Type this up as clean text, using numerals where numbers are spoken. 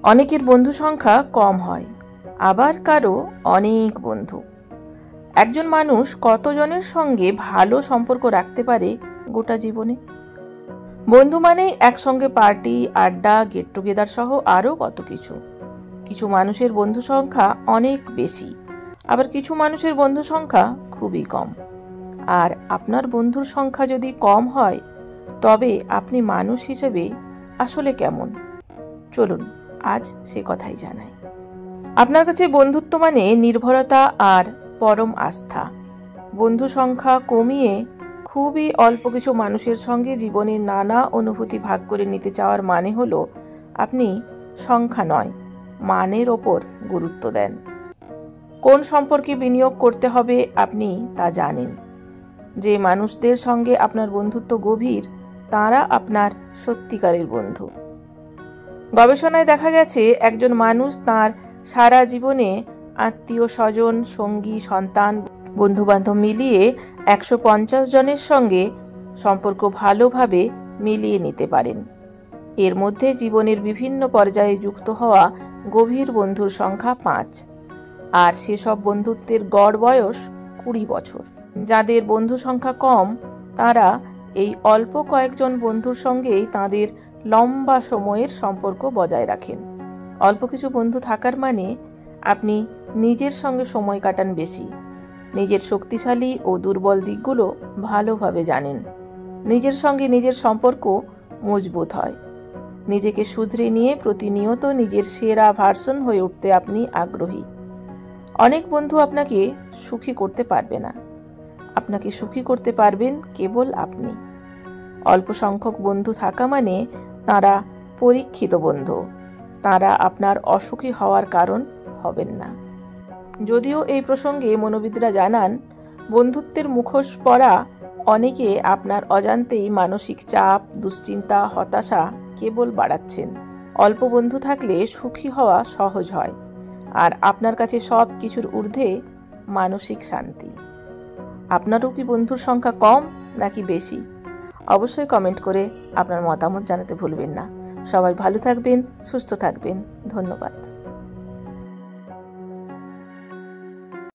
অনেকের বন্ধু সংখ্যা কম হয়, আবার কারো অনেক বন্ধু। একজন মানুষ কতজনের সঙ্গে ভালো সম্পর্ক রাখতে পারে গোটা জীবনে? বন্ধু মানেই একসঙ্গে পার্টি, আড্ডা, গেট টুগেদার সহ আরো কত কিছু। কিছু মানুষের বন্ধু সংখ্যা অনেক বেশি, আবার কিছু মানুষের বন্ধু সংখ্যা খুবই কম। আর আপনার বন্ধুর সংখ্যা যদি কম হয়, তবে আপনি মানুষ হিসেবে আসলে কেমন? চলুন আজ সে কথাই জানাই। আপনার কাছে বন্ধুত্ব মানে নির্ভরতা আর পরম আস্থা। বন্ধু সংখ্যা কমিয়ে খুবই অল্প কিছু মানুষের সঙ্গে জীবনের নানা অনুভূতি ভাগ করে নিতে চাওয়ার মানে হলো আপনি সংখ্যা নয়, মানের ওপর গুরুত্ব দেন। কোন সম্পর্কে বিনিয়োগ করতে হবে আপনি তা জানেন। যে মানুষদের সঙ্গে আপনার বন্ধুত্ব গভীর, তারা আপনার সত্যিকারের বন্ধু। গবেষণায় দেখা গেছে একজন মানুষ তার সারা জীবনে আত্মীয় স্বজন, সঙ্গী, সন্তান, বন্ধুবান্ধব মিলিয়ে 150 জনের সঙ্গে সম্পর্ক ভালোভাবে মিলিয়ে নিতে পারেন। এর মধ্যে জীবনের বিভিন্ন পর্যায়ে যুক্ত হওয়া গভীর বন্ধুর সংখ্যা 5, আর সেসব বন্ধুত্বের গড় বয়স 20 বছর। যাদের বন্ধু সংখ্যা কম, তারা এই অল্প কয়েকজন বন্ধুর সঙ্গেই তাদের লম্বা সময়ের সম্পর্ক বজায় রাখেন। অল্প কিছু বন্ধু থাকার মানে আপনি নিজের সঙ্গে সময় কাটান বেশি, নিজের শক্তিশালী ও দুর্বল দিকগুলো ভালোভাবে জানেন, নিজের সঙ্গে নিজের সম্পর্ক মজবুত হয়, নিজেকে শুধরে নিয়ে প্রতিনিয়ত নিজের সেরা ভার্সন হয়ে উঠতে আপনি আগ্রহী। অনেক বন্ধু আপনাকে সুখী করতে পারবে না, আপনাকে সুখী করতে পারবেন কেবল আপনি। অল্প সংখ্যক বন্ধু থাকা মানে তারা পরীক্ষিত বন্ধু, তারা আপনার অসুখী হওয়ার কারণ হবেন না। যদিও এই প্রসঙ্গে মনোবিদরা জানান, বন্ধুত্বের মুখোশ পরা অনেকে আপনার অজান্তেই মানসিক চাপ, দুশ্চিন্তা, হতাশা কেবল বাড়াচ্ছেন। অল্প বন্ধু থাকলে সুখী হওয়া সহজ হয়, আর আপনার কাছে সব কিছুর ঊর্ধ্বে মানসিক শান্তি। আপনারও কি বন্ধুর সংখ্যা কম নাকি বেশি? অবশ্যই কমেন্ট করে আপনার মতামত জানাতে ভুলবেন না। সবাই ভালো থাকবেন, সুস্থ থাকবেন। ধন্যবাদ।